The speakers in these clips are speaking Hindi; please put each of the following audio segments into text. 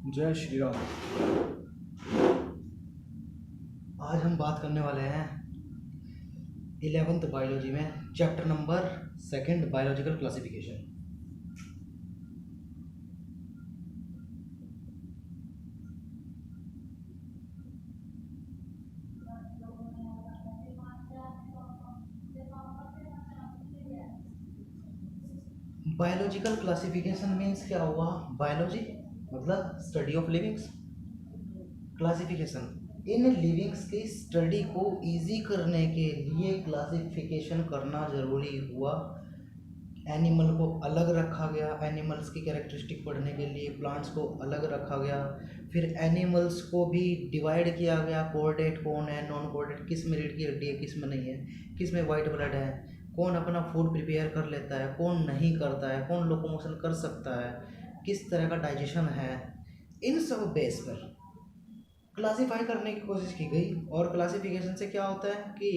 जय श्री राम। आज हम बात करने वाले हैं 11th बायोलॉजी में chapter number 2 biological classification. Biological classification means क्या हुआ? बायोलॉजी मतलब study of livings, classification in livings की स्टडी को इजी करने के लिए क्लासिफिकेशन करना ज़रूरी हुआ। एनिमल को अलग रखा गया, एनिमल्स की कैरेक्टरिस्टिक पढ़ने के लिए प्लांट्स को अलग रखा गया, फिर एनिमल्स को भी डिवाइड किया गया, कोऑर्डिनेट कौन है, नॉन कोऑर्डिनेट, किस में रीढ़ की हड्डी है, किस में नहीं है, किस में वाइट ब्लड है, कौन अपना फूड प्रिपेयर कर लेता है, कौन नहीं करता है, कौन लोकोमोशन कर सकता है, किस तरह का डाइजेशन है। इन सब बेस पर क्लासीफाई करने की कोशिश की गई। और क्लासिफिकेशन से क्या होता है कि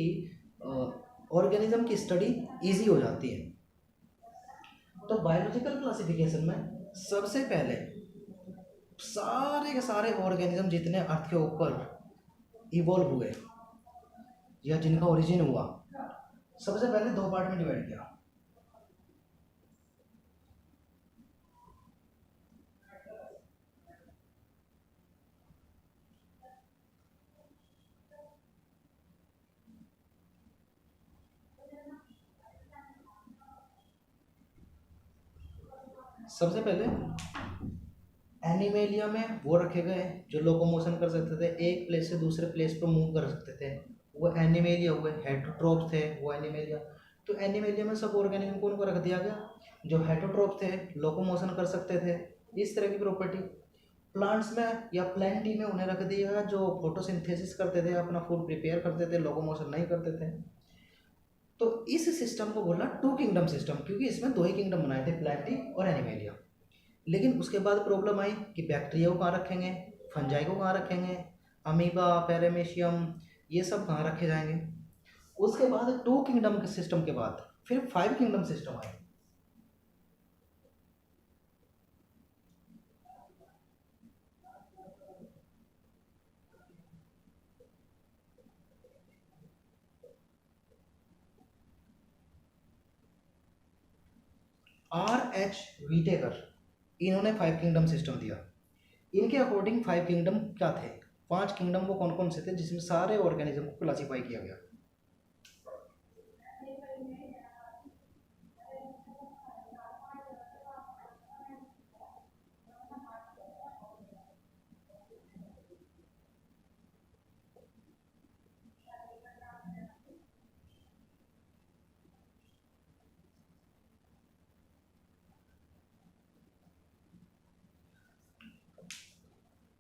ऑर्गेनिज्म की स्टडी इजी हो जाती है। तो बायोलॉजिकल क्लासिफिकेशन में सबसे पहले सारे के सारे ऑर्गेनिज्म जितने अर्थ के ऊपर इवॉल्व हुए या जिनका ओरिजिन हुआ, सबसे पहले 2 पार्ट में डिवाइड किया। सबसे पहले एनिमेलिया में वो रखे गए जो लोकोमोशन कर सकते थे, एक प्लेस से दूसरे प्लेस पर मूव कर सकते थे, वो एनिमेलिया हुए। हेटरोट्रोप थे वो एनिमेलिया। तो एनिमेलिया में सब ऑर्गेनिज्म को उनको रख दिया गया जो हेटरोट्रोप थे, लोकोमोशन कर सकते थे, इस तरह की प्रॉपर्टी। प्लांट्स में या प्लांटी में उन्हें रख दिया जो फोटोसिंथेसिस करते थे, अपना फूड प्रिपेयर करते थे, लोकोमोशन नहीं करते थे। तो इस सिस्टम को बोला 2 किंगडम सिस्टम, क्योंकि इसमें 2 ही किंगडम बनाए थे, प्लांटी और एनिमेलिया। लेकिन उसके बाद प्रॉब्लम आई कि बैक्टीरिया को कहाँ रखेंगे, फंजाई को कहाँ रखेंगे, अमीबा, पैरामेशियम, ये सब कहाँ रखे जाएंगे। उसके बाद 2 किंगडम के सिस्टम के बाद फिर 5 किंगडम सिस्टम आए। R.H. वीटेकर, इन्होंने 5 किंगडम सिस्टम दिया। इनके अकॉर्डिंग 5 किंगडम क्या थे? 5 किंगडम वो कौन कौन से थे जिसमें सारे ऑर्गेनिज्म को क्लासीफाई किया गया?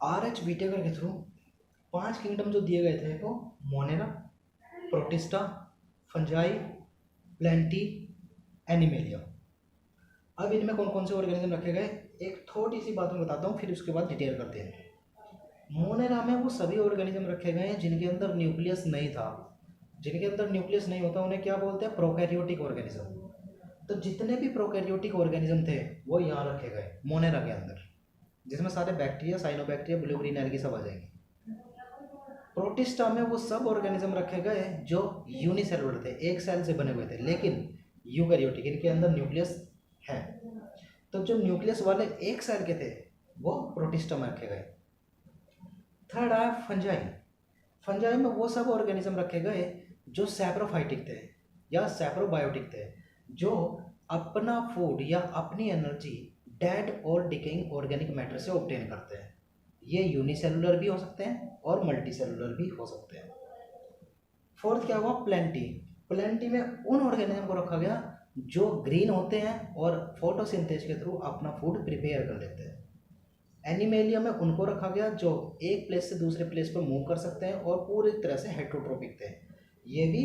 R.H. वीटेकर के थ्रू 5 किंगडम जो दिए गए थे वो Monera, protista, fungi, plenty, animalia. अब इनमें कौन कौन से ऑर्गेनिज्म रखे गए, एक थोड़ी सी बात मैं बताता हूँ, फिर उसके बाद डिटेल करते हैं। मोनेरा में वो सभी ऑर्गेनिज्म रखे गए हैं जिनके अंदर न्यूक्लियस नहीं था। जिनके अंदर न्यूक्लियस नहीं होता उन्हें क्या बोलते हैं? Prokaryotic organism. तो जितने भी प्रोकैरियोटिक ऑर्गेनिज्म थे वो यहाँ रखे गए मोनेरा के अंदर, जिसमें सारे बैक्टीरिया, साइनोबैक्टीरिया, ब्लूग्रीन एल्गी सब आ जाएंगे। प्रोटिस्टा में वो सब ऑर्गेनिज्म रखे गए जो यूनिसेलुलर थे, एक सेल से बने हुए थे, लेकिन यूकैरियोटिक, इनके अंदर न्यूक्लियस है। तो जो न्यूक्लियस वाले एक सेल के थे वो प्रोटिस्टा में रखे गए। थर्ड आया फंजाई। फंजाई में वो सब ऑर्गेनिज्म रखे गए जो सैप्रोफाइटिक थे या सैप्रोबायोटिक थे, जो अपना फूड या अपनी एनर्जी डेड और डिकेइंग ऑर्गेनिक मैटर से ऑब्टेन करते हैं। ये यूनिसेलुलर भी हो सकते हैं और मल्टीसेलुलर भी हो सकते हैं। फोर्थ क्या हुआ? प्लेंटी। प्लेंटी में उन ऑर्गेनिज्म को रखा गया जो ग्रीन होते हैं और फोटोसिंथेसिस के थ्रू अपना फूड प्रिपेयर कर लेते हैं। एनिमेलिया में उनको रखा गया जो एक प्लेस से दूसरे प्लेस पर मूव कर सकते हैं और पूरी तरह से हेटरोट्रोपिक थे। ये भी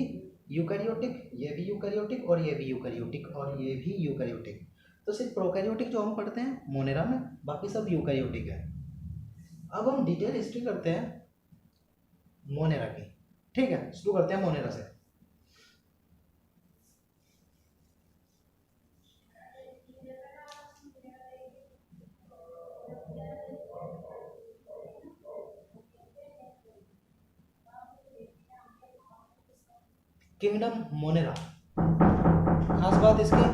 यूकैरियोटिक, ये भी यूकैरियोटिक, और ये भी यूकैरियोटिक, और ये भी यूकैरियोटिक। तो सिर्फ प्रोकैरियोटिक जो हम पढ़ते हैं मोनेरा में, बाकी सब यूकैरियोटिक है। अब हम डिटेल हिस्ट्री करते हैं मोनेरा की। ठीक है, शुरू करते हैं मोनेरा से। Kingdom Monera. खास बात इसकी,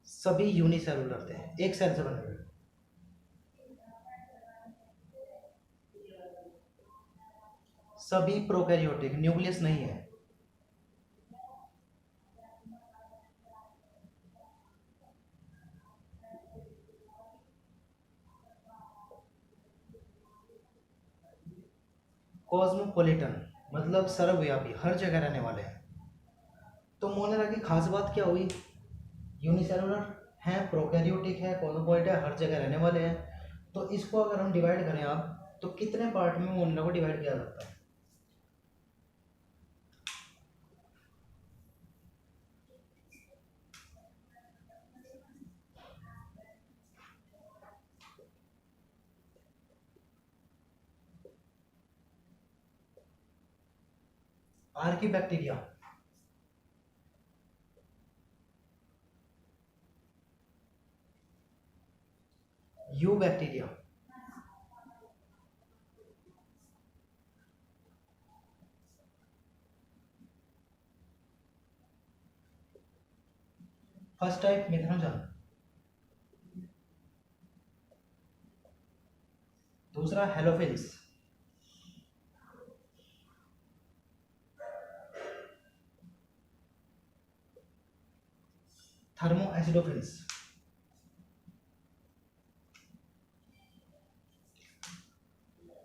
सभी यूनिसेलुलर थे, एक सेल से बने हुए। सभी प्रोकैरियोटिक, न्यूक्लियस नहीं है। कॉस्मोपॉलिटन मतलब सर्वव्यापी, हर जगह रहने वाले हैं। तो मोनेरा की खास बात क्या हुई? यूनिसेलुलर हैं, प्रोकैरियोटिक है, कॉस्मोपॉलिटन है, हर जगह रहने वाले हैं। तो इसको अगर हम डिवाइड करें आप, तो कितने पार्ट में मोनेरा को डिवाइड किया जाता है? Archaebacteria, eubacteria, first type methanogen, दूसरा हेलोफिल्स, थर्मो एसिडोफिल्स।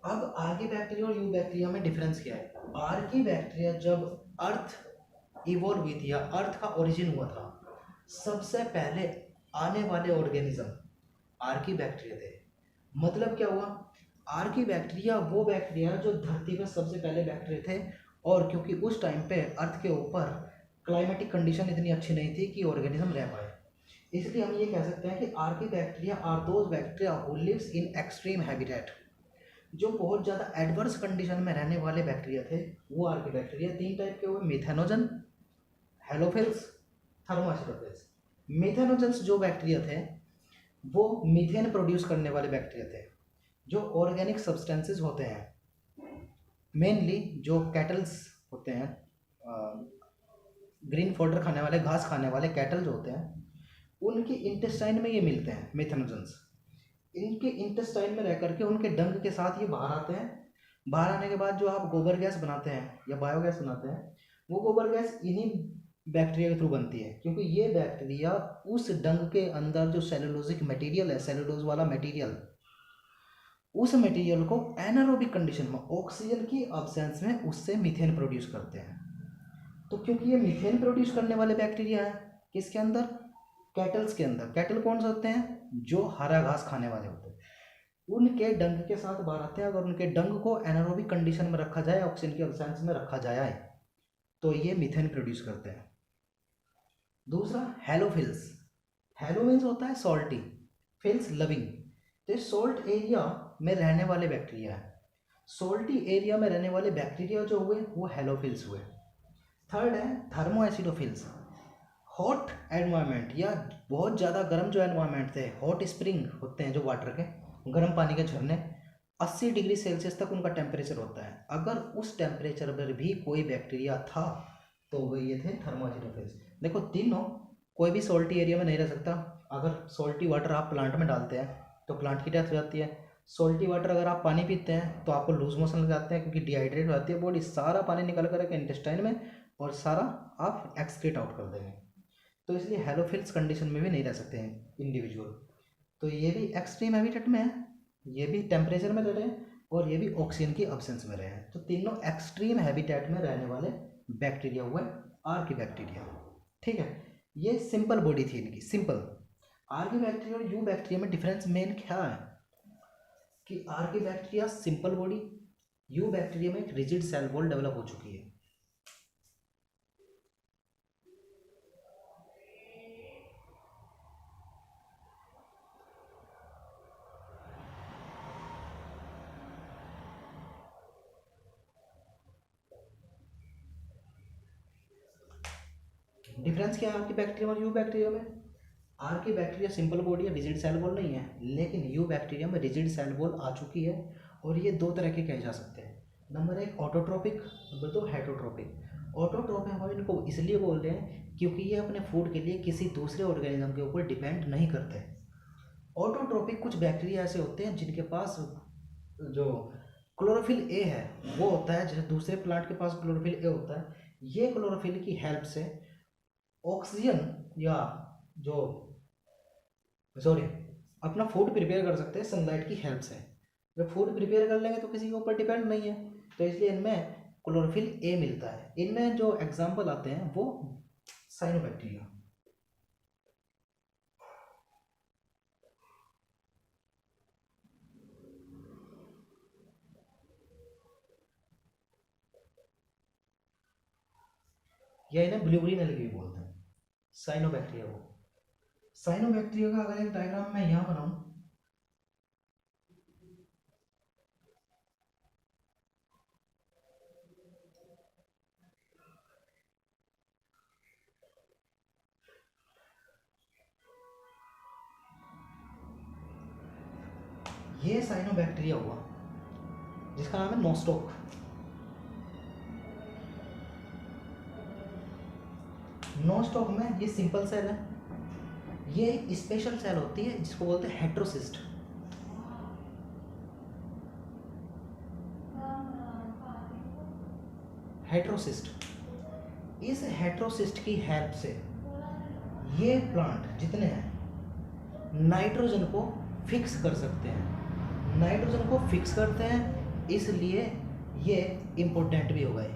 अब आर्की बैक्टीरिया और यू बैक्टीरिया में डिफरेंस क्या है? आर्की बैक्टीरिया जब अर्थ इवोल्व हुई थी या अर्थ का ओरिजिन हुआ था, सबसे पहले आने वाले ऑर्गेनिज्म आर्की बैक्टीरिया थे। मतलब क्या हुआ? आर्की बैक्टीरिया वो बैक्टीरिया जो धरती पर सबसे पहले बैक्टीरिया थे, और क्योंकि उस टाइम पे अर्थ के ऊपर क्लाइमेटिक कंडीशन इतनी अच्छी नहीं थी कि ऑर्गेनिज्म रह पाए, इसलिए हम ये कह सकते हैं कि archaebacteria are those bacteria who lives in extreme habitat. जो बहुत ज़्यादा एडवर्स कंडीशन में रहने वाले बैक्टीरिया थे, वो आर्की बैक्टीरिया। तीन टाइप के हुए, मिथेनोजन, हेलोफिल्स, थर्मोएसिडोफिल्स। मिथेनोजन्स जो बैक्टीरिया थे वो मीथेन प्रोड्यूस करने वाले बैक्टीरिया थे। जो ऑर्गेनिक सब्सटेंसेस होते हैं, मेनली जो कैटल्स होते हैं, ग्रीन फोल्डर खाने वाले, घास खाने वाले कैटल जो होते हैं, उनके इंटेस्टाइन में ये मिलते हैं मिथेनोजन्स। इनके इंटेस्टाइन में रह करके उनके डंग के साथ ये बाहर आते हैं। बाहर आने के बाद जो आप गोबर गैस बनाते हैं या बायोगैस बनाते हैं, वो गोबर गैस इन्हीं बैक्टीरिया के थ्रू बनती है, क्योंकि ये बैक्टीरिया उस डंग के अंदर जो सेलुलोजिक मटेरियल है, सेलुलोज वाला मटेरियल, उस मटेरियल को एनारोबिक कंडीशन में ऑक्सीजन की अब्सेंस में उससे मीथेन प्रोड्यूस करते हैं। तो क्योंकि ये मीथेन प्रोड्यूस करने वाले बैक्टीरिया हैं, किसके अंदर? कैटल्स के अंदर। कैटल कौन से होते हैं? जो हरा घास खाने वाले होते हैं। उनके डंग के साथ बाहर आते हैं। अगर उनके डंग को एनारोबिक कंडीशन में रखा जाए, ऑक्सीजन की अब्सेंस में रखा जाए, तो ये मीथेन प्रोड्यूस करते हैं। दूसरा हेलोफिल्स। हेलो मीन्स होता है सॉल्टी, फिल्स लविंग। तो ये सॉल्ट एरिया में रहने वाले बैक्टीरिया है। सॉल्टी एरिया में रहने वाले बैक्टीरिया जो हुए वो हेलोफिल्स हुए। थर्ड है थर्मो एसिडोफिल्स। हॉट एनवायरनमेंट या बहुत ज़्यादा गर्म जो एनवायरनमेंट थे, हॉट स्प्रिंग होते हैं जो वाटर के, गर्म पानी के झरने, 80 डिग्री सेल्सियस तक उनका टेम्परेचर होता है। अगर उस टेम्परेचर पर भी कोई बैक्टीरिया था तो वो ये थे थर्मो एसिडोफिल्स। देखो तीनों, कोई भी सॉल्टी एरिया में नहीं रह सकता। अगर सॉल्टी वाटर आप प्लांट में डालते हैं तो प्लांट की डेथ हो जाती है। सॉल्टी वाटर अगर आप पानी पीते हैं तो आपको लूज मोशन लग जाते हैं, क्योंकि डिहाइड्रेट हो जाती है बॉडी, सारा पानी निकल कर इंटेस्टाइन में और सारा आप एक्सक्रीट आउट कर देंगे। तो इसलिए हेलोफिल्स कंडीशन में भी नहीं रह सकते हैं इंडिविजुअल। तो ये भी एक्सट्रीम हैबिटेट में है, ये भी टेम्परेचर में रह रहे हैं, और ये भी ऑक्सीजन की अब्सेंस में रहे हैं। तो तीनों एक्सट्रीम हैबिटेट में रहने वाले बैक्टीरिया हुए आर्की बैक्टीरिया। ठीक है, ये सिंपल बॉडी थी इनकी, सिंपल। आर्की बैक्टीरिया और यू बैक्टीरिया में डिफरेंस मेन क्या है? कि Archie bacteria simple body, you bacteria में एक रिजिड सेल वॉल डेवलप हो चुकी है। डिफरेंस क्या है आर्की बैक्टीरिया और यू बैक्टीरिया में? आर की बैक्टीरिया सिंपल बॉडी है, रिजिड सेल वॉल नहीं है, लेकिन यू बैक्टीरिया में रिजिड सेल वॉल आ चुकी है। और ये दो तरह के कहे जा सकते हैं। नंबर एक ऑटोट्रोपिक, नंबर दो हेटरोट्रोपिक। ऑटोट्रोपिक हम इनको इसलिए बोल रहे हैं क्योंकि ये अपने फूड के लिए किसी दूसरे ऑर्गेनिज्म के ऊपर डिपेंड नहीं करते। ऑटोट्रोपिक कुछ बैक्टीरिया ऐसे होते हैं जिनके पास जो क्लोरोफिल ए है वो होता है, जैसे दूसरे प्लांट के पास क्लोरोफिल ए होता है। ये क्लोरोफिल की हेल्प से ऑक्सीजन या जो सॉरी अपना फूड प्रिपेयर कर सकते हैं सनलाइट की हेल्प से। जब फूड प्रिपेयर कर लेंगे तो किसी के ऊपर डिपेंड नहीं है, तो इसलिए इनमें क्लोरोफिल ए मिलता है। इनमें जो एग्जाम्पल आते हैं वो साइनोबैक्टीरिया। या इन्हें ब्लू ग्रीन एल्गी भी बोलते हैं, साइनोबैक्टीरिया को। साइनोबैक्टीरिया का अगर एक डायग्राम मैं यहाँ बनाऊं, ये साइनोबैक्टीरिया हुआ जिसका नाम है नोस्टॉक। नोस्टॉक में ये सिंपल सेल है, ये एक स्पेशल सेल होती है जिसको बोलते हैं हेट्रोसिस्ट। हेट्रोसिस्ट, इस हेट्रोसिस्ट की हेल्प से ये प्लांट जितने हैं नाइट्रोजन को फिक्स कर सकते हैं। नाइट्रोजन को फिक्स करते हैं इसलिए ये इम्पोर्टेंट भी हो गए।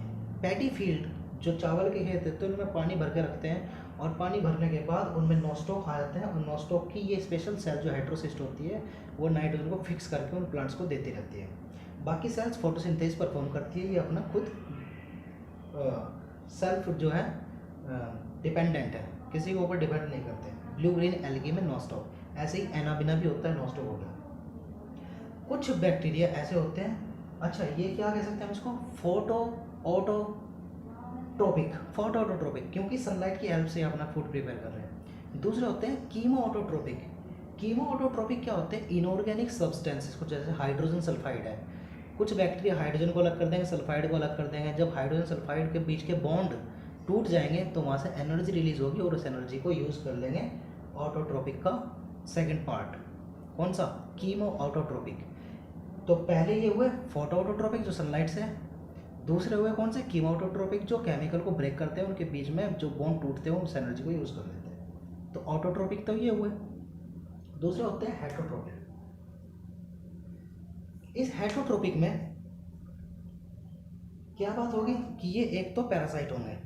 पैडी फील्ड जो चावल के खेत है तो उनमें पानी भर के रखते हैं, और पानी भरने के बाद उनमें नोस्टॉक आ जाते हैं, और नोस्टॉक की ये स्पेशल सेल जो हेट्रोसिस्ट होती है वो नाइट्रोजन को फिक्स करके उन प्लांट्स को देती रहती है। बाकी सेल्स फोटोसिंथेसिस परफॉर्म करती है, ये अपना खुद सेल्फ जो है डिपेंडेंट है, किसी के ऊपर डिपेंड नहीं करते। ब्लू ग्रीन एल्गी में नोस्टॉक, ऐसे ही एनाबिना भी होता है, नोस्टॉक हो गया। कुछ बैक्टीरिया ऐसे होते हैं, अच्छा ये क्या कह सकते हैं हम इसको, फोटो ऑटोट्रोपिक क्योंकि सनलाइट की हेल्प से अपना फूड प्रिपेयर कर रहे हैं। दूसरे होते हैं कीमो ऑटोट्रोपिक। कीमो ऑटोट्रोपिक क्या होते हैं, इनऑर्गेनिक सब्सटेंसेस को, जैसे हाइड्रोजन सल्फाइड है, कुछ बैक्टीरिया हाइड्रोजन को अलग कर देंगे, सल्फाइड को अलग कर देंगे। जब हाइड्रोजन सल्फाइड के बीच के बॉन्ड टूट जाएंगे तो वहाँ से एनर्जी रिलीज होगी और उस एनर्जी को यूज़ कर लेंगे ऑटोट्रोपिक का सेकंड पार्ट। कौन सा, कीमो ऑटोट्रोपिक। तो पहले ये हुए फोटो ऑटोट्रोपिक जो सनलाइट से है, दूसरे हुए कौन से, कीमो ऑटोट्रोपिक जो केमिकल को ब्रेक करते हैं, उनके बीच में जो बॉन्ड टूटते हैं उस एनर्जी को यूज़ कर लेते हैं। तो ऑटोट्रोपिक तो ये हुए। दूसरे होते हैं हेटरोट्रोपिक। इस हेटरोट्रोपिक में क्या बात होगी कि ये एक तो पैरासाइट होंगे,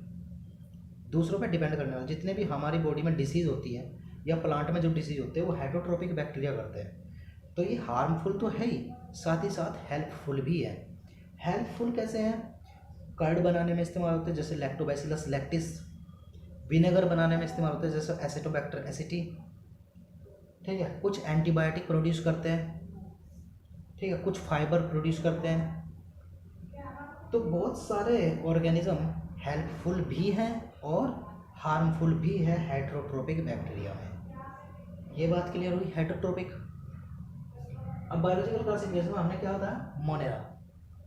दूसरों पे डिपेंड करने वाले। जितने भी हमारी बॉडी में डिसीज़ होती है या प्लांट में जो डिसीज़ होते हैं वो हेटरोट्रोपिक बैक्टीरिया करते हैं। तो ये हार्मफुल तो है ही, साथ ही साथ हेल्पफुल भी है। हेल्पफुल कैसे हैं, कर्ड बनाने में इस्तेमाल होते हैं जैसे लैक्टोबैसिलस लैक्टिस, विनेगर बनाने में इस्तेमाल होते हैं जैसे एसिटोबैक्टर एसिटी, ठीक है। कुछ एंटीबायोटिक प्रोड्यूस करते हैं, ठीक है, कुछ फाइबर प्रोड्यूस करते हैं। तो बहुत सारे ऑर्गेनिज्म हेल्पफुल भी हैं और हार्मफुल भी है हेटरोट्रोपिक बैक्टीरिया में। ये बात क्लियर हुई, हेटरोट्रोपिक। अब बायोलॉजिकल क्लासिफिकेशन में हमने क्या बताया, मोनेरा।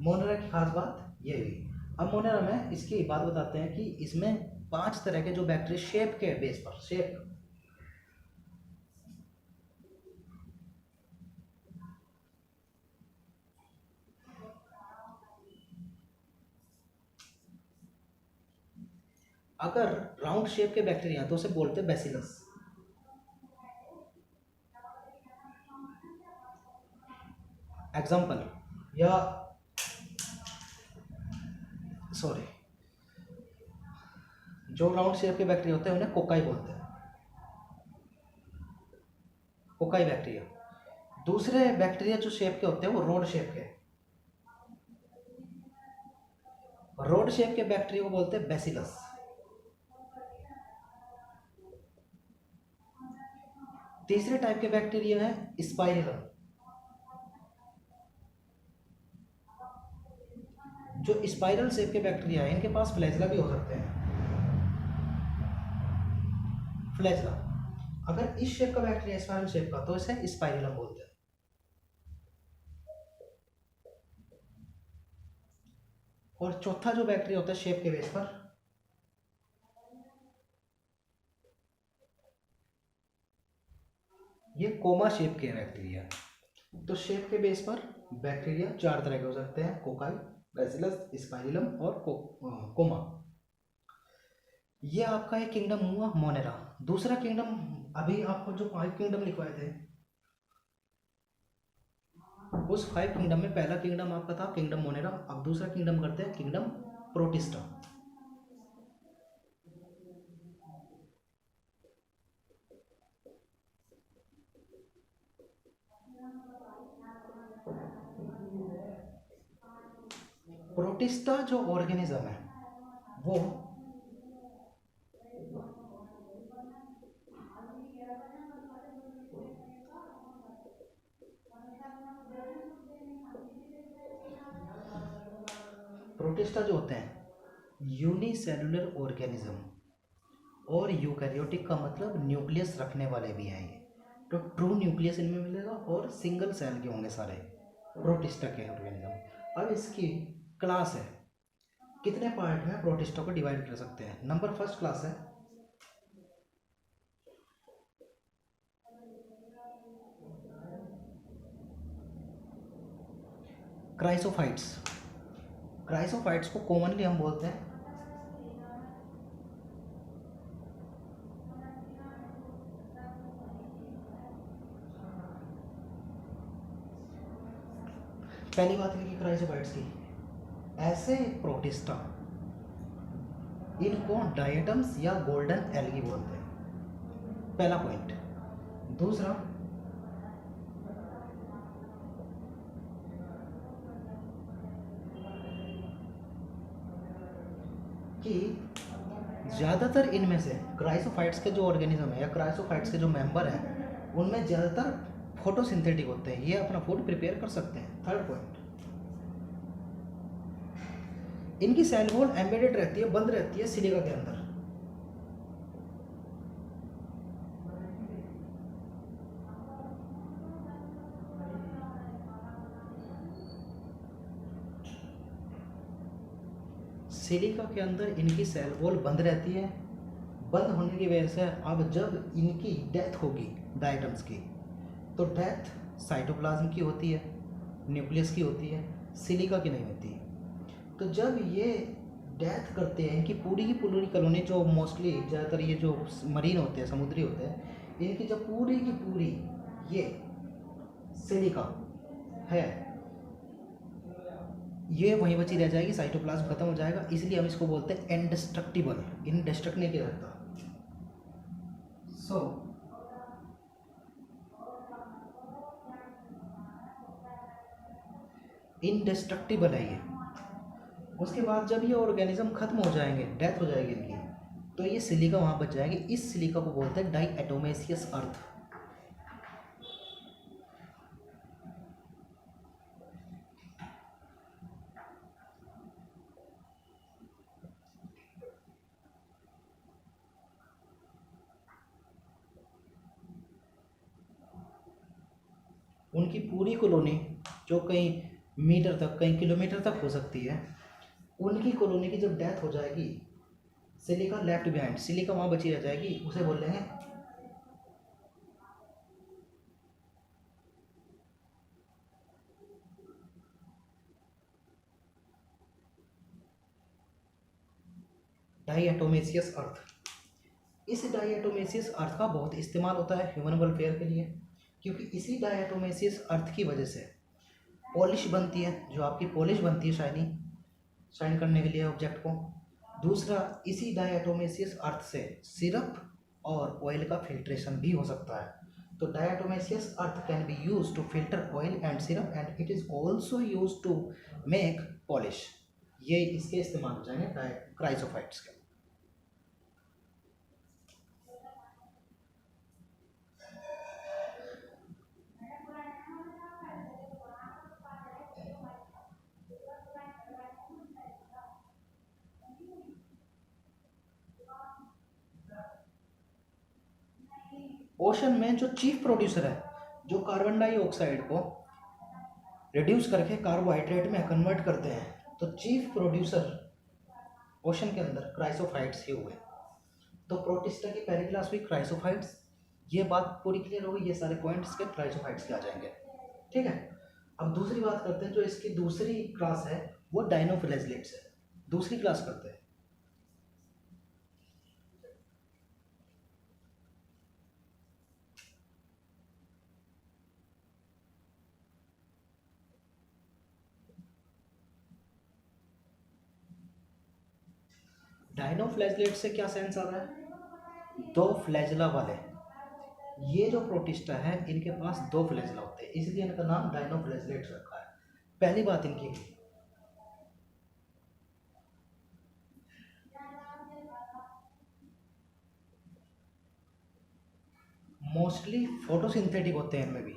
मोनेरा की खास बात ये हुई। अब मोनेरा में इसकी बात बताते हैं कि इसमें 5 तरह के जो बैक्टीरिया शेप के बेस पर, शेप अगर राउंड शेप के बैक्टीरिया तो उसे बोलते हैं बैसिलस। एग्जाम्पल या सॉरी जो राउंड शेप के बैक्टीरिया होते हैं उन्हें कोकाई बोलते हैं, कोकाई बैक्टीरिया। दूसरे बैक्टीरिया जो शेप के होते हैं वो रोड शेप के, रोड शेप के बैक्टीरिया को बोलते हैं बैसिलस। तीसरे टाइप के बैक्टीरिया है स्पाइरल, जो स्पाइरल शेप के बैक्टीरिया है इनके पास फ्लैजला भी हो सकते हैं, फ्लैजला। अगर इस शेप का बैक्टीरिया स्पाइरल शेप का तो इसे स्पाइरलम बोलते हैं। और चौथा जो बैक्टीरिया होता है शेप के बेस पर, ये कोमा शेप के बैक्टीरिया। तो शेप के बेस पर बैक्टीरिया चार तरह के हो सकते हैं, कोकाई, बैसिलस, स्पाइरलम और कोमा। ये आपका एक किंगडम हुआ मोनेरा। दूसरा किंगडम, अभी आपको जो 5 किंगडम लिखवाए थे, उस 5 किंगडम में पहला किंगडम आपका था किंगडम मोनेरा। अब दूसरा किंगडम करते हैं किंगडम प्रोटिस्टा। प्रोटिस्टा जो ऑर्गेनिज्म है वो प्रोटिस्टा जो होते हैं यूनिसेलुलर ऑर्गेनिज्म, और यूकैरियोटिक का मतलब न्यूक्लियस रखने वाले भी हैं ये। तो ट्रू न्यूक्लियस इनमें मिलेगा और सिंगल सेल के होंगे सारे प्रोटिस्टा के ऑर्गेनिज्म। अब इसकी क्लास है, कितने पार्ट में प्रोटिस्टा को डिवाइड कर सकते हैं। नंबर फर्स्ट क्लास है क्राइसोफाइट्स। क्राइसोफाइट्स को कॉमनली हम बोलते हैं पहली बात है कि क्राइसोफाइट्स की ऐसे प्रोटिस्टा, इनको डायटम्स या गोल्डन एल्गी बोलते हैं, पहला पॉइंट। दूसरा, कि ज़्यादातर इनमें से क्राइसोफाइट्स के जो ऑर्गेनिज्म है या क्राइसोफाइट्स के जो मेंबर हैं उनमें ज़्यादातर फोटोसिंथेटिक होते हैं, ये अपना फूड प्रिपेयर कर सकते हैं। थर्ड पॉइंट, इनकी सेल वॉल एम्बेडेड रहती है, बंद रहती है सिलिका के अंदर। सिलिका के अंदर इनकी सेल वॉल बंद रहती है। बंद होने की वजह से अब जब इनकी डेथ होगी डायटम्स की, तो डेथ साइटोप्लाज्म की होती है, न्यूक्लियस की होती है, सिलिका की नहीं होती। तो जब ये डेथ करते हैं, इनकी पूरी की पूरी कॉलोनी, जो मोस्टली ज़्यादातर ये जो मरीन होते हैं, समुद्री होते हैं, इनकी जब पूरी की पूरी ये सिलिका है, ये वहीं बची रह जाएगी, साइटोप्लाज्म खत्म हो जाएगा। इसलिए हम इसको बोलते हैं इंडेस्ट्रक्टिबल, इंडेस्ट्रक्ट नहीं किया जाता। सो इंडेस्ट्रक्टिबल है ये। उसके बाद जब ये ऑर्गेनिज्म खत्म हो जाएंगे, डेथ हो जाएगी इनकी, तो ये सिलिका वहाँ बच जाएगी। इस सिलिका को बोलते हैं डाईएटोमेसियस अर्थ। उनकी पूरी कॉलोनी, जो कई मीटर तक, कई किलोमीटर तक हो सकती है, उनकी कॉलोनी की जब डेथ हो जाएगी, सिलिका लेफ्ट बिहाइंड, सिलिका वहाँ बची रह जाएगी, उसे बोल रहे हैं डाईएटोमेसियस अर्थ। इस डाईएटोमेसियस अर्थ का बहुत इस्तेमाल होता है ह्यूमन वेलफेयर के लिए, क्योंकि इसी डाईएटोमेसियस अर्थ की वजह से पॉलिश बनती है, जो आपकी पॉलिश बनती है शाइन करने के लिए ऑब्जेक्ट को। दूसरा, इसी डायटोमेसियस अर्थ से सिरप और ऑयल का फिल्ट्रेशन भी हो सकता है। तो diatomaceous earth can be use to filter oil and syrup and it is also use to make polish. ये इसके इस्तेमाल हो जाएंगे क्राइसोफाइट्स के। ओशन में जो चीफ प्रोड्यूसर है, जो कार्बन डाइऑक्साइड को रिड्यूस करके कार्बोहाइड्रेट में कन्वर्ट करते हैं, तो चीफ प्रोड्यूसर ओशन के अंदर क्राइसोफाइट्स ही हुए। तो प्रोटिस्टा की पहली क्लास हुई क्राइसोफाइट्स। ये बात पूरी क्लियर हो गई, ये सारे पॉइंट्स के क्राइसोफाइट्स के आ जाएंगे। ठीक है, अब दूसरी बात करते हैं, जो इसकी दूसरी क्लास है वो डाइनोफ्लैजेलेट्स है। दूसरी क्लास करते हैं। डाइनोफ्लैजेलेट से क्या सेंस आ रहा है? दो फ्लैजला वाले। ये जो प्रोटिस्टा है इनके पास दो फ्लैजला होते हैं, इसलिए इनका नाम डाइनोफ्लैजेलेट्स रखा है। पहली बात इनकी, मोस्टली फोटोसिंथेटिक होते हैं इनमें भी।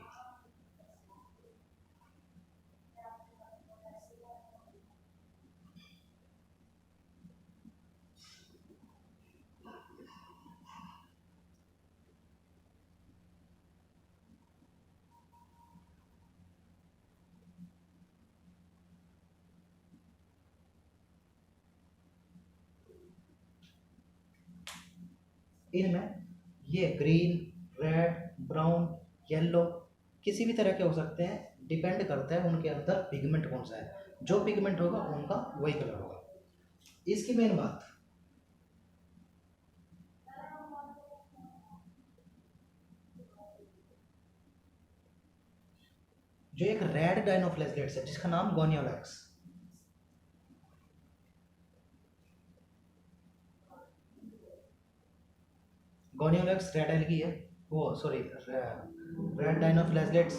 इनमें ये ग्रीन, रेड, ब्राउन, येलो किसी भी तरह के हो सकते हैं, डिपेंड करता है उनके अंदर पिगमेंट कौन सा है। जो पिगमेंट होगा उनका वही कलर होगा। इसकी मेन बात, जो एक रेड डाइनोफ्लैजेलेट्स है जिसका नाम गोनियोलैक्स, गोनियोलैक्स रेड एल्गी है, वो सॉरी रेड डाइनोफ्लैजेलेट्स।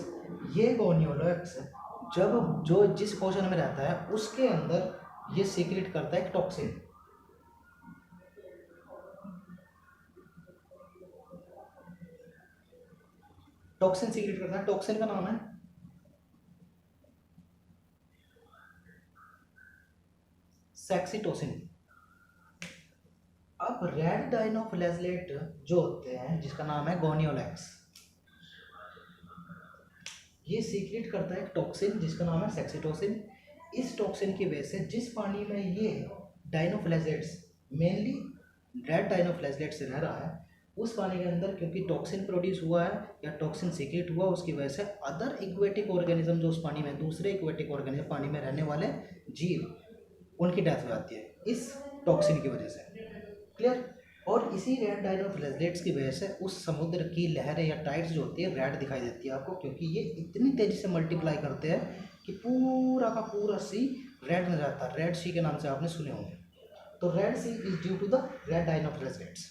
ये गोनियोलैक्स जब जो जिस पोषण में रहता है उसके अंदर ये सीक्रेट करता है एक टॉक्सिन। टॉक्सिन सीक्रेट करता है, टॉक्सिन का नाम है सेक्सीटोसिन। अब रेड डाइनोफ्लैजेलेट जो होते हैं जिसका नाम है गोनियोलैक्स, ये सीक्रेट करता है एक टॉक्सिन जिसका नाम है सेक्सीटोसिन। इस टॉक्सिन की वजह से जिस पानी में ये डाइनोफ्लैजेलेट्स, मेनली रेड डाइनोफ्लैजेलेट्स रह रहा है, उस पानी के अंदर क्योंकि टॉक्सिन प्रोड्यूस हुआ है या टॉक्सिन सीक्रेट हुआ, उसकी वजह से अदर इक्वेटिक ऑर्गेनिज्म जो उस पानी में, दूसरे इक्वेटिक ऑर्गेनिज्म पानी में रहने वाले जीव, उनकी डेथ हो जाती है इस टॉक्सिन की वजह से। क्लियर? और इसी रेड डाइनोफ्लैजेलेट्स की वजह से उस समुद्र की लहरें या टाइड्स जो होती है रेड दिखाई देती है आपको, क्योंकि ये इतनी तेज़ी से मल्टीप्लाई करते हैं कि पूरा का पूरा सी रेड नजर आता है। रेड सी के नाम से आपने सुने होंगे। तो red sea is due to the red dinoflagellates.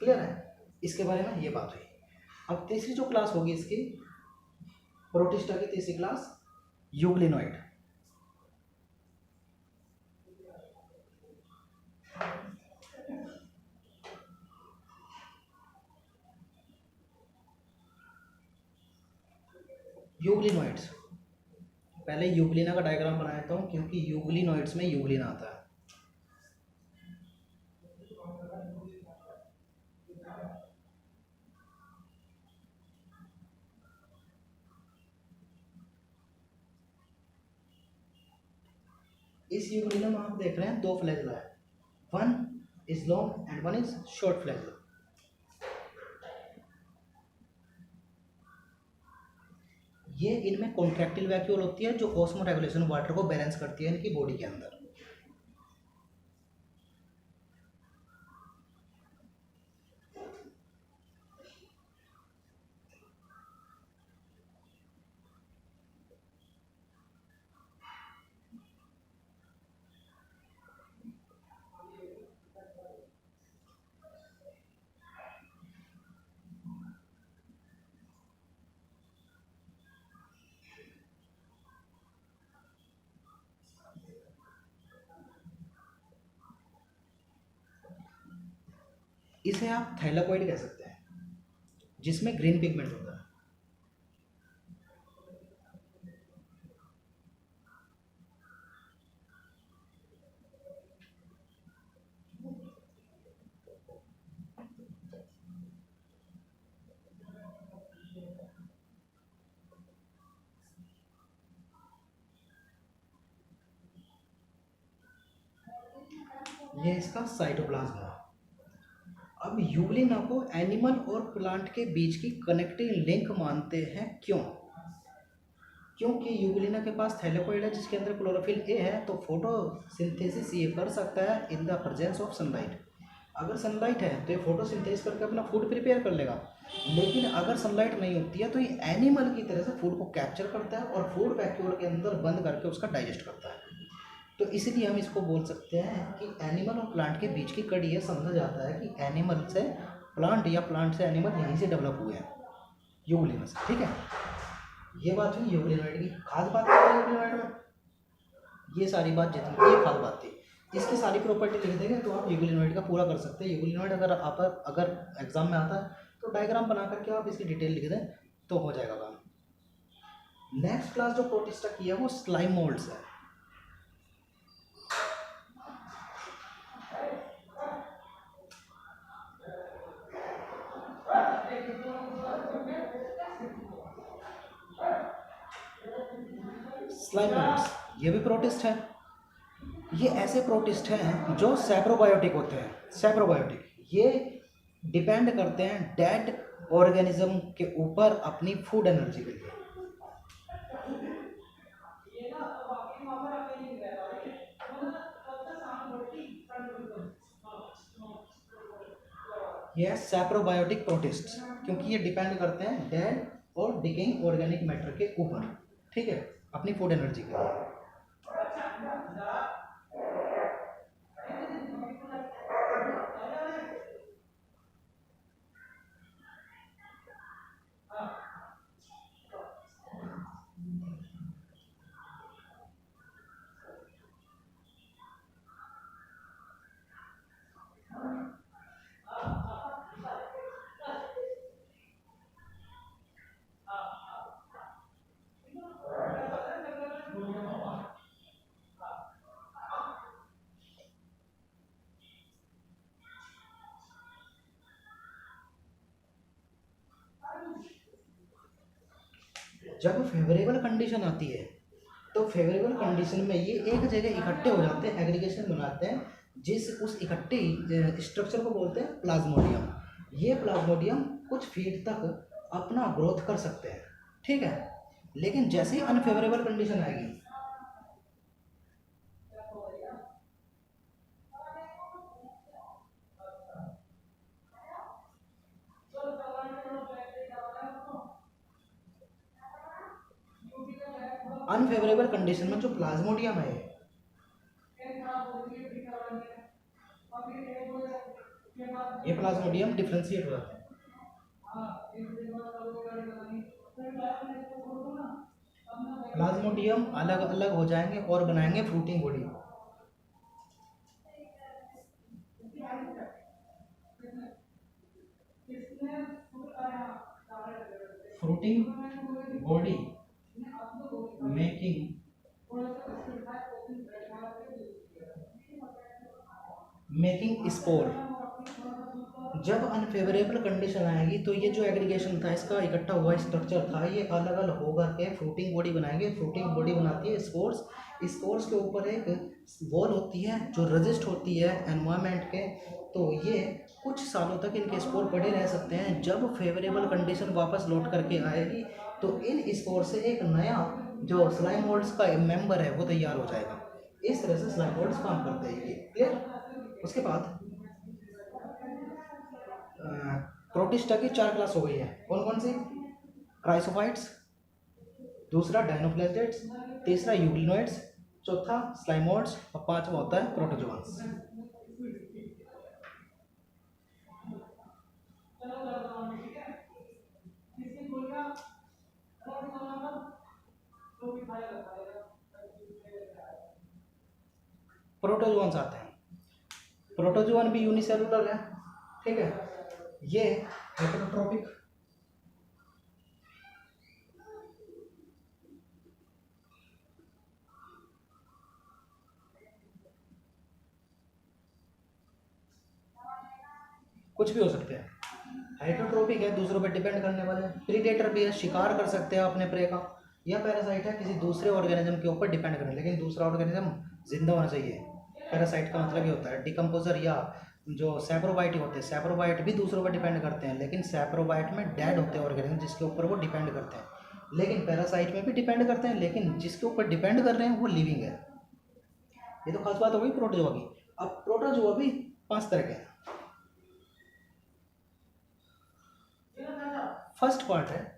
Clear है? इसके बारे में ये बात हुई। अब तीसरी जो क्लास होगी इसकी, प्रोटिस्टा की तीसरी क्लास, यूग्लिनोइड। यूग्लिनोइड्स, पहले यूग्लिना का डायग्राम बनाता हूँ क्योंकि यूग्लिनोइड्स में यूग्लिन आता है। इस यूग्लिना में आप देख रहे हैं दो फ्लैजला है, one is long and one is short flagella. ये इनमें कॉन्ट्रैक्टिल वैक्यूल होती है जो ऑस्मो रेगुलेशन वाटर को बैलेंस करती है इनकी बॉडी के अंदर। इसे आप थैलाकोइड कह सकते हैं, जिसमें ग्रीन पिगमेंट होता है। ये इसका साइटोप्लाज्म है। अब यूग्लिना को एनिमल और प्लांट के बीच की कनेक्टिंग लिंक मानते हैं, क्यों? क्योंकि यूग्लिना के पास थैलेकोइड है जिसके अंदर क्लोरोफिल ए है, तो फोटोसिंथेसिस ये कर सकता है in the presence of sunlight. अगर सनलाइट है तो ये फोटोसिंथेसिस करके अपना फूड प्रिपेयर कर लेगा, लेकिन अगर सनलाइट नहीं होती है तो ये एनिमल की तरह से फूड को कैप्चर करता है और फूड वैक्यूल के अंदर बंद करके उसका डाइजेस्ट करता है। तो इसलिए हम इसको बोल सकते हैं कि एनिमल और प्लांट के बीच की कड़ी है। समझा जाता है कि एनिमल से प्लांट या प्लांट से एनिमल यहीं से डेवलप हुए हैं, यूग्लिना से। ठीक है, ये बात हुई यूग्लिनोइड की। खास बात है यूग्लिनोइड में, ये सारी बात जितनी ये खास बात थी, इसकी सारी प्रॉपर्टी लिख देंगे तो आप यूग्लिनोइड का पूरा कर सकते हैं। यूग्लिनोइड अगर एग्जाम में आता है तो डायग्राम बना करके आप इसकी डिटेल लिख दें तो हो जाएगा काम। नेक्स्ट क्लास जो प्रोटिस्टा की है वो स्लाइम मोल्ड्स है। स्लाइम मोल्ड्स ये भी प्रोटिस्ट है। ये ऐसे प्रोटिस्ट हैं जो सैप्रोबायोटिक होते हैं। सैप्रोबायोटिक ये डिपेंड करते हैं डेड ऑर्गेनिज्म के ऊपर अपनी फूड एनर्जी के लिए। ये सैप्रोबायोटिक प्रोटिस्ट क्योंकि ये डिपेंड करते हैं डेड और डिकेइंग ऑर्गेनिक मैटर के ऊपर, ठीक है, अपनी फूड एनर्जी के लिए। जब फेवरेबल कंडीशन आती है तो फेवरेबल कंडीशन में ये एक जगह इकट्ठे हो जाते हैं, एग्रीगेशन बनाते हैं, उस इकट्ठे स्ट्रक्चर को बोलते हैं प्लाज्मोडियम। ये प्लाज्मोडियम कुछ फीट तक अपना ग्रोथ कर सकते हैं, ठीक है, लेकिन जैसे ही अनफेवरेबल कंडीशन आएगी अनफेवरेबल कंडीशन में जो प्लाज्मोडियम है ये प्लाज्मोडियम डिफ्रेंशिएट हो जाता है। प्लाज्मोडियम अलग अलग हो जाएंगे और बनाएंगे fruiting body. Fruiting body making spore. जब अनफेवरेबल कंडीशन आएगी तो ये जो एग्रीगेशन था, इसका इकट्ठा हुआ स्ट्रक्चर था, ये अलग अलग होकर के फ्रूटिंग बॉडी बनाएंगे। फ्रूटिंग बॉडी बनाती है स्पोर्स। स्पोर्स के ऊपर एक वॉल होती है जो रजिस्ट होती है एनवायरनमेंट के, तो ये कुछ सालों तक इनके स्पोर पड़े रह सकते हैं। जब फेवरेबल कंडीशन वापस लौट करके आएगी तो इन स्पोर से एक नया जो स्लाइम मोल्ड्स का मेंबर है वो तैयार हो जाएगा। इस तरह से स्लाइम मोल्ड्स काम करते हैं। ये क्लियर? उसके बाद प्रोटिस्टा की 4 क्लास हो गई है। कौन कौन सी? क्राइसोफाइट्स, दूसरा डायनोप्लाज्मिड्स, तीसरा यूग्लिनोइड्स, चौथा स्लाइमोइड्स और पांचवा होता है प्रोटोजोआंस। प्रोटोजोआंस आते हैं। प्रोटोजोआन भी यूनिसेलुलर है, ठीक है, ये हेटेरोट्रोपिक, कुछ भी हो सकते हैं। हाइड्रोट्रोपिक है, दूसरों पर डिपेंड करने वाले। प्रीडेटर भी है, शिकार कर सकते हैं अपने प्रे का। या पैरासाइट है, किसी दूसरे ऑर्गेनिज्म के ऊपर डिपेंड करें, लेकिन दूसरा ऑर्गेनिज्म जिंदा होना चाहिए। पैरासाइट का मतलब ये होता है डिकम्पोजर, या जो सैप्रोबाइट होते हैं, सैप्रोबाइट भी दूसरों पर डिपेंड करते हैं, लेकिन सैप्रोबाइट में डेड होते हैं ऑर्गेनिज्म जिसके ऊपर वो डिपेंड करते हैं। लेकिन पैरासाइट में भी डिपेंड करते हैं, लेकिन जिसके ऊपर डिपेंड कर रहे हैं वो लिविंग है। ये तो खास बात हो गई प्रोटोजोआ की। अब प्रोटोजोआ भी 5 तरह के हैं। फर्स्ट पार्ट है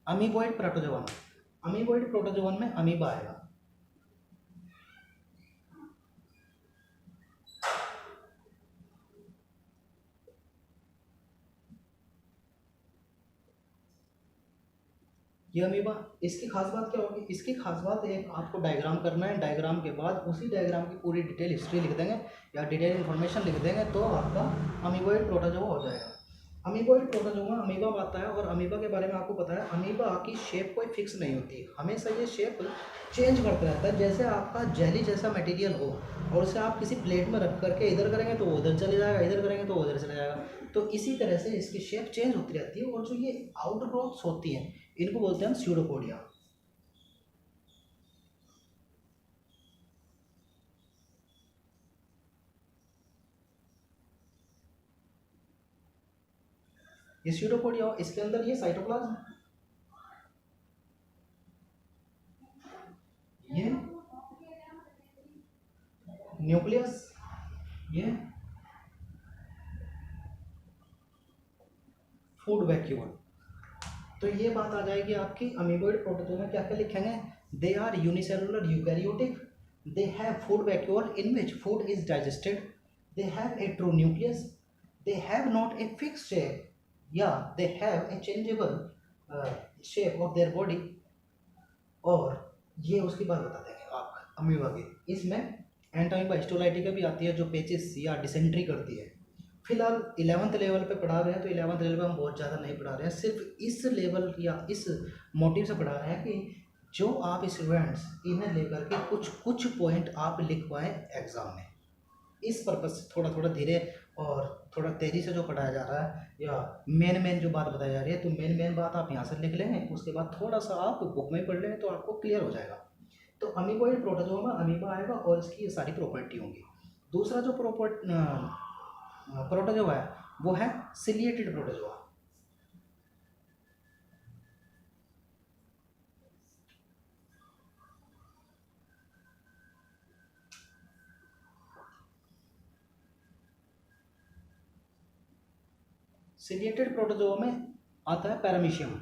अमीबॉइड प्रोटोजोआ में। अमीबॉइड प्रोटोजोआ में अमीबा आएगा। ये अमीबा, इसकी खास बात क्या होगी? इसकी खास बात एक आपको डायग्राम करना है, डायग्राम के बाद उसी डायग्राम की पूरी डिटेल हिस्ट्री लिख देंगे या डिटेल इन्फॉर्मेशन लिख देंगे तो आपका अमीबॉइड प्रोटोजोआ हो जाएगा। अमीबॉइड प्रोटोजोआ अमीबा आता है, और अमीबा के बारे में आपको पता है अमीबा की शेप कोई फिक्स नहीं होती, हमेशा ये शेप चेंज करता रहता है। जैसे आपका जेली जैसा मटेरियल हो और उसे आप किसी प्लेट में रख करके इधर करेंगे तो वो उधर चले जाएगा, इधर करेंगे तो उधर चले जाएगा, तो इसी तरह से इसकी शेप चेंज होती रहती है। और जो ये आउटर ग्रोथ्स होती हैं इनको बोलते हैं हम स्यूडोपोडिया। ये स्यूडोपोडिया, इसके अंदर ये साइटोप्लाज्म, ये न्यूक्लियस, ये फूड वैक्यूल। तो ये बात आ जाएगी आपकी अमीबॉइड प्रोटोजोआ में क्या क्या लिखेंगे? They are unicellular eukaryotic, they have food vacuole in which food is digested, they have a true nucleus, they have not a fix shape, या they have a changeable shape of their body. और ये उसकी बात बता देंगे आप अमीबा की। इसमें एंटामीबा हिस्टोलाइटिका भी आती है जो पेचिस या डिसेंट्री करती है। फिलहाल 11th लेवल पे पढ़ा रहे हैं, तो 11th लेवल पे हम बहुत ज़्यादा नहीं पढ़ा रहे हैं, सिर्फ इस लेवल या इस मोटिव से पढ़ा रहे हैं कि जो आप स्टूडेंट्स इन्हें लेकर के कुछ कुछ पॉइंट आप लिख पाएँ एग्ज़ाम में। इस पर्पज़ से थोड़ा थोड़ा धीरे और थोड़ा तेज़ी से जो पढ़ाया जा रहा है, या मेन जो बात बताई जा रही है, तो मेन बात आप यहाँ से लिख लेंगे, उसके बाद थोड़ा सा आप बुक में पढ़ लें तो आपको क्लियर हो जाएगा। तो अमीबॉइड प्रोटोजोआ में अमीबा आएगा और इसकी ये सारी प्रॉपर्टी होंगी। दूसरा जो प्रोटोजोआ है वो है सिलिएटेड प्रोटोजोआ। सिलिएटेड प्रोटोजोआ में आता है पैरामीशियम।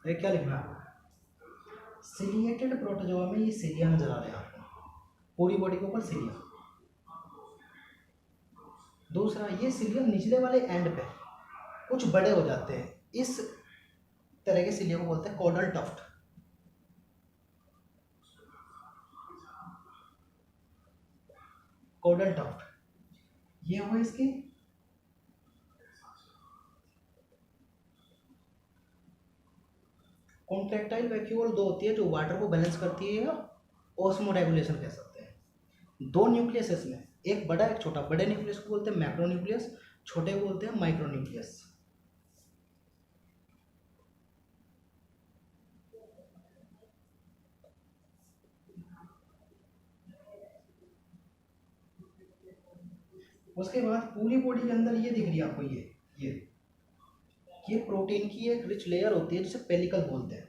ये क्या लिखना है? सिलिएटेड प्रोटोजोआ में ये सिलिया नजर आ रहे हैं आपको, पूरी बॉडी के ऊपर सिलिया। दूसरा, ये सिलिया निचले वाले एंड पे कुछ बड़े हो जाते हैं, इस तरह के सिलिया को बोलते हैं कॉडल टफ्ट। कॉडल टफ्ट ये हुआ इसकी। कॉन्ट्रैक्टाइल वैक्यूल दो होती है जो वाटर को बैलेंस करती है, या ऑस्मोरेगुलेशन कह सकते हैं। दो न्यूक्लियस इसमें, एक बड़ा एक छोटा। बड़े न्यूक्लियस को बोलते हैं मैक्रो न्यूक्लियस, छोटे को बोलते हैं माइक्रोन्यूक्लियस। उसके बाद पूरी बॉडी के अंदर ये दिख रही है आपको, ये प्रोटीन की एक रिच लेयर होती है जिसे पेलिकल बोलते हैं।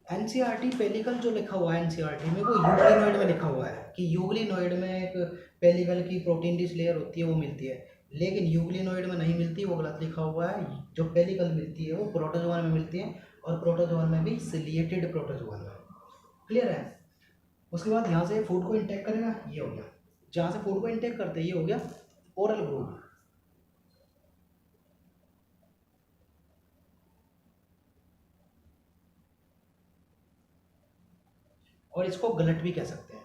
एनसीईआरटी पेलिकल जो लिखा हुआ है एनसीईआरटी में, वो यूग्लिनोइड में लिखा हुआ है कि यूग्लिनोइड में एक पेलिकल की प्रोटीन रिच लेयर होती है, वो मिलती है। लेकिन यूग्लिनोइड में नहीं मिलती, वो गलत लिखा हुआ है। जो पेलिकल मिलती है वो प्रोटोजोआ में मिलती है, और प्रोटोजोआ में भी सिलिएटेड प्रोटोजोआ में। क्लियर है। उसके बाद यहाँ से फूड को इंटेक करेगा, ये हो गया। जहाँ से फूड को इंटेक करते हैं ये हो गया ओरल ग्रूव। और इसको गलट भी कह सकते हैं।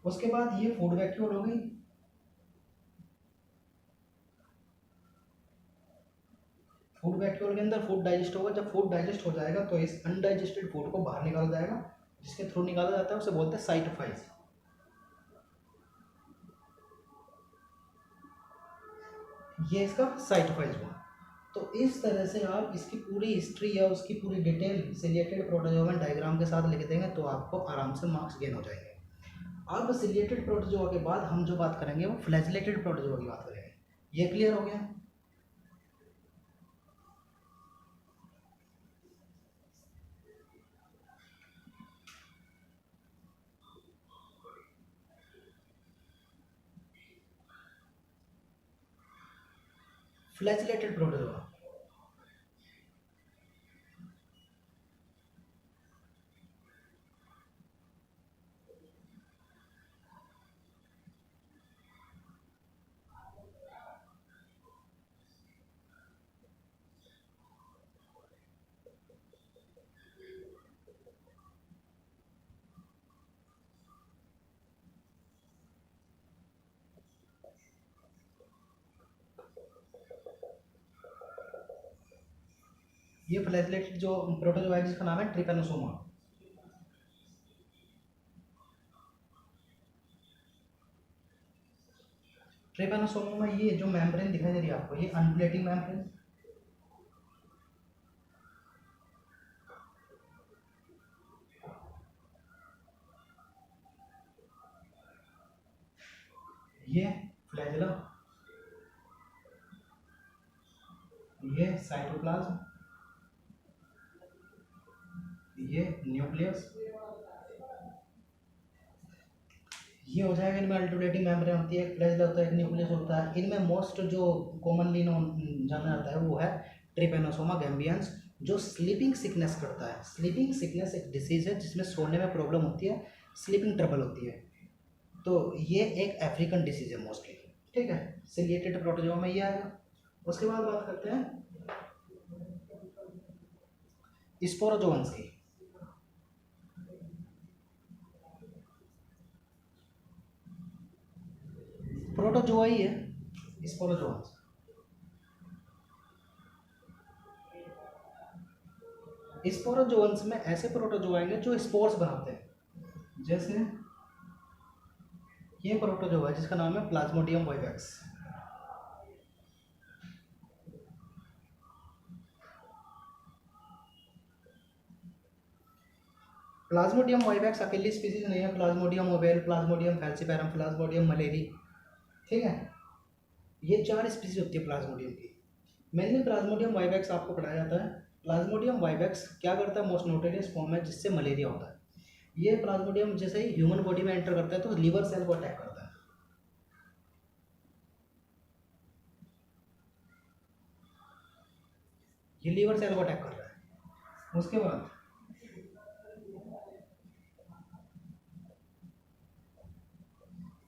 उसके बाद ये फूड वैक्यूल हो गई। फूड वैक्यूल के अंदर फूड डाइजेस्ट होगा। जब फूड डाइजेस्ट हो जाएगा तो इस अनडाइजेस्टेड फूड को बाहर निकाला जाएगा, जिसके थ्रू निकाला जाता है उसे बोलते हैं साइटोफाइज। ये इसका साइटोफाइज हुआ। तो इस तरह से आप इसकी पूरी हिस्ट्री या उसकी पूरी डिटेल सिलिएटेड प्रोटोजोआ डायग्राम के साथ लिख देंगे तो आपको आराम से मार्क्स गेन हो जाएंगे। अब सिलिएटेड प्रोटोजोआ के बाद हम जो बात करेंगे वो फ्लैजिलेटेड प्रोटोजोआ की बात करेंगे। ये क्लियर हो गया। फ्लैजिलेटेड प्रोटोजोआ, ये फ्लैजिलेटेड जो प्रोटोजोआ है जिसका नाम है ट्रिपेनोसोमा। ट्रिपेनोसोमा में ये जो मेम्ब्रेन दिखाई दे रही है आपको, ये अनप्लेटिंग मेम्ब्रेन, ये फ्लैजिला, ये साइटोप्लाज्म, ये न्यूक्लियस। ये हो जाएगा। इनमें अल्टरनेटिंग मेम्ब्रेन होती है, एक फ्लैजिला होता है, एक न्यूक्लियस होता है। इनमें मोस्ट जो कॉमनली जाना जाता है वो है ट्रिपेनोसोमा गैम्बियंस, जो स्लीपिंग सिकनेस करता है। स्लीपिंग सिकनेस एक डिसीज है जिसमें सोने में प्रॉब्लम होती है, स्लीपिंग ट्रबल होती है। तो ये एक अफ्रीकन डिसीज है मोस्टली। ठीक है, सिलिएटेड प्रोटोजोआ में ये आएगा। उसके बाद बात करते हैं स्पोरोजोअन्स की। प्रोटोजोआ ही है स्पोरोजोअन्स। स्पोरोजोअन्स में ऐसे प्रोटोजोआ आएंगे जो स्पोर्स बनाते हैं। जैसे ये प्रोटोजोआ है जिसका नाम है प्लाज्मोडियम वाइवैक्स। प्लाज्मोडियम वाइवैक्स अकेली स्पीसीज नहीं है। Plasmodium oval, Plasmodium falciparum, Plasmodium malariae, ठीक है, ये 4 स्पीसीज होती है प्लाज्मोडियम की। मेनली प्लाज्मोडियम वाइवैक्स आपको पढ़ाया जाता है। प्लाज्मोडियम वाइवैक्स क्या करता है, मोस्ट नोटेरियस फॉर्म है जिससे मलेरिया होता है। ये प्लाज्मोडियम जैसे ही ह्यूमन बॉडी में एंटर करता है तो लीवर सेल को अटैक करता है। ये लीवर सेल को अटैक कर रहा है। उसके बाद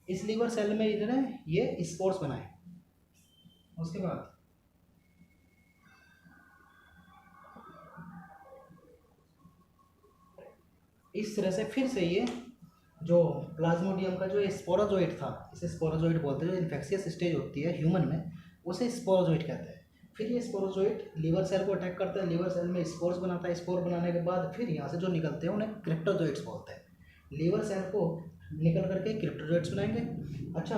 इस लीवर सेल में इधर है ये स्पोर्स बनाए। उसके बाद इस तरह से फिर से ये जो प्लाज्मोडियम का जो स्पोरोजोइट था, इसे स्पोरोजोइट बोलते हैं। जो इन्फेक्शियस स्टेज होती है ह्यूमन में उसे स्पोरोजोइट कहते हैं। फिर ये स्पोरोजोइट लीवर सेल को अटैक करता है, लीवर सेल में स्पोर्स बनाता है। स्पोर बनाने के बाद फिर यहाँ से जो निकलते हैं उन्हें क्रिप्टोजोइट्स बोलते हैं। लीवर सेल को निकल करके क्रिप्टोजोइट्स बनाएंगे। अच्छा,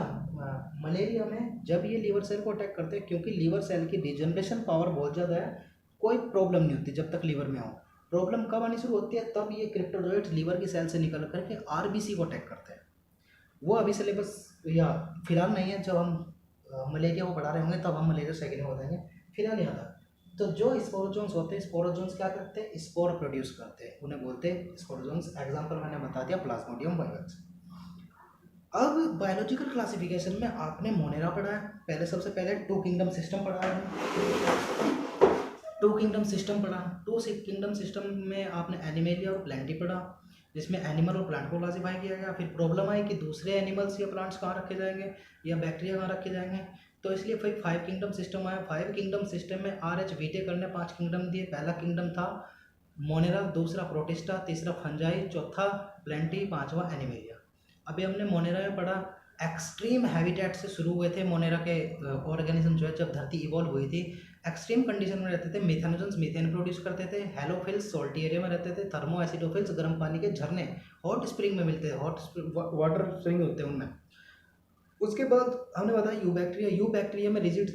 मलेरिया में जब ये लीवर सेल को अटैक करते हैं, क्योंकि लीवर सेल की रिजनरेशन पावर बहुत ज़्यादा है, कोई प्रॉब्लम नहीं होती जब तक लीवर में हो। प्रॉब्लम कब आनी शुरू होती है, तब ये क्रिप्टोजोइट्स लीवर की सेल से निकल करके आरबीसी को अटैक करते हैं। वो अभी सिलेबस या फिलहाल नहीं है, जब हम मलेरिया को पढ़ा रहे होंगे तब हम मलेरिया सेकेंड में बताएंगे, फिलहाल यहाँ तक। तो जो स्पोरोजोन्स होते हैं, स्पोरोजोन्स क्या करते हैं, स्पोर प्रोड्यूस करते हैं, उन्हें बोलते हैं स्पोरोजोन्स। एग्जाम्पल मैंने बता दिया, प्लाज्मोडियम वाइवाक्स। अब बायोलॉजिकल क्लासिफिकेशन में आपने मोनेरा पढ़ा है, पहले सबसे पहले टू किंगडम सिस्टम पढ़ा है। टू किंगडम सिस्टम पढ़ा, किंगडम सिस्टम में आपने एनिमेलिया और प्लांटी पढ़ा, जिसमें एनिमल और प्लांट को क्लासीफाई किया गया। फिर प्रॉब्लम आई कि दूसरे एनिमल्स या प्लांट्स कहाँ रखे जाएंगे या बैक्टीरिया कहाँ रखे जाएंगे, तो इसलिए फिर 5 किंगडम सिस्टम आया। 5 किंगडम सिस्टम में RH वीटेकर ने 5 किंगडम दिए। पहला किंगडम था मोनेरा, दूसरा प्रोटिस्टा, तीसरा फंजाई, चौथा प्लांटी, पांचवा एनिमेलिया। अभी हमने मोनेरा में पढ़ा, एक्सट्रीम हैबिटेट से शुरू हुए थे मोनेरा के ऑर्गेनिज्म जो है, जब धरती इवॉल्व हुई थी एक्सट्रीम कंडीशन में रहते थे। मिथेनोजन्स मीथेन प्रोड्यूस करते थे, हेलोफिल्स सॉल्टी एरिया में रहते थे, थर्मो एसिडोफिल्स गर्म पानी के झरने हॉट स्प्रिंग में मिलते हैं, हॉट वाटर स्प्रिंग होते हैं उनमें। उसके बाद हमने बताया यू बैक्टीरिया। यू बैक्टीरिया में रिजिड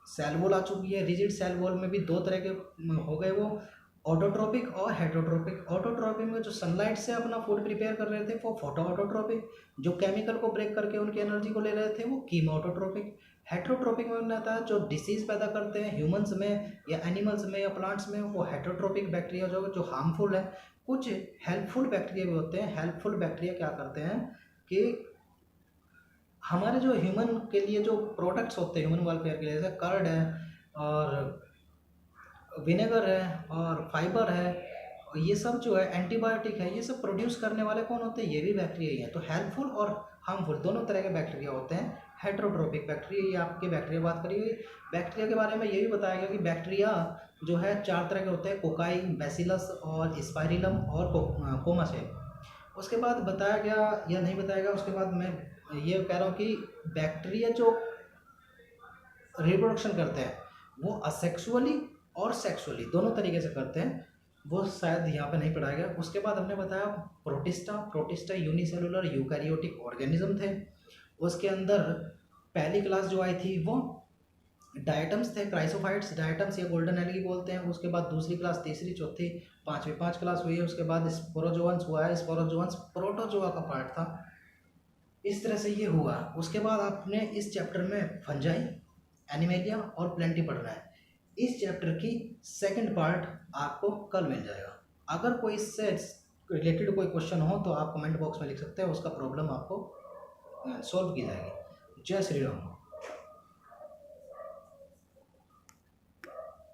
सेल वॉल आ चुकी है। रिजिड सेल वॉल में भी दो तरह के हो गए, वो ऑटोट्रोपिक और हेटरोट्रोपिक। ऑटोट्रोपिक में जो सनलाइट से अपना फूड प्रिपेयर कर रहे थे वो फोटो ऑटोट्रोपिक, जो केमिकल को ब्रेक करके उनकी एनर्जी को ले रहे थे वो कीमो ऑटोट्रोपिक। हेटरोट्रोपिक में आता है जो डिसीज पैदा करते हैं ह्यूमंस में या एनिमल्स में या प्लांट्स में, वो हेटरोट्रोपिक बैक्टीरिया जो हार्मफुल है। कुछ हेल्पफुल बैक्टीरिया भी होते हैं। हेल्पफुल बैक्टीरिया क्या करते हैं कि हमारे जो ह्यूमन के लिए जो प्रोडक्ट्स होते हैं ह्यूमन वेलफेयर के लिए, जैसे कर्ड है और विनेगर है और फाइबर है, ये सब जो है एंटीबायोटिक है, ये सब प्रोड्यूस करने वाले कौन होते हैं, ये भी बैक्टीरिया ही है। तो हेल्पफुल और हार्मफुल दोनों तरह के बैक्टीरिया होते हैं। हेट्रोट्रोपिक बैक्टीरिया, ये आपके बैक्टीरिया बात करी हुई। बैक्टीरिया के बारे में ये भी बताया गया कि बैक्टीरिया जो है 4 तरह के होते हैं, कोकाई, बैसिलस और स्पाइरिलम और कोमासे। उसके बाद बताया गया या नहीं बताया गया, उसके बाद मैं ये कह रहा हूँ कि बैक्टीरिया जो रिप्रोडक्शन करते हैं वो असेक्सुअली और सेक्सुअली दोनों तरीके से करते हैं, वो शायद यहाँ पे नहीं पढ़ाया गया। उसके बाद हमने बताया protista. Protista unicellular eukaryotic organism थे। उसके अंदर पहली क्लास जो आई थी वो डायटम्स थे, क्राइसोफाइट्स, डायटम्स या गोल्डन एलगी बोलते हैं। उसके बाद दूसरी क्लास, तीसरी, चौथी, पांचवी 5 क्लास हुई है। उसके बाद स्पोरोजोअन्स हुआ है। स्पोरोजोअन्स प्रोटोजोआ का पार्ट था। इस तरह से ये हुआ। उसके बाद आपने इस चैप्टर में फंजाई, एनिमेलिया और प्लेंटी पढ़ना है। इस चैप्टर की सेकंड पार्ट आपको कल मिल जाएगा। अगर कोई इससे रिलेटेड कोई क्वेश्चन हो तो आप कमेंट बॉक्स में लिख सकते हैं, उसका प्रॉब्लम आपको सॉल्व की जाएगी। जय श्री राम।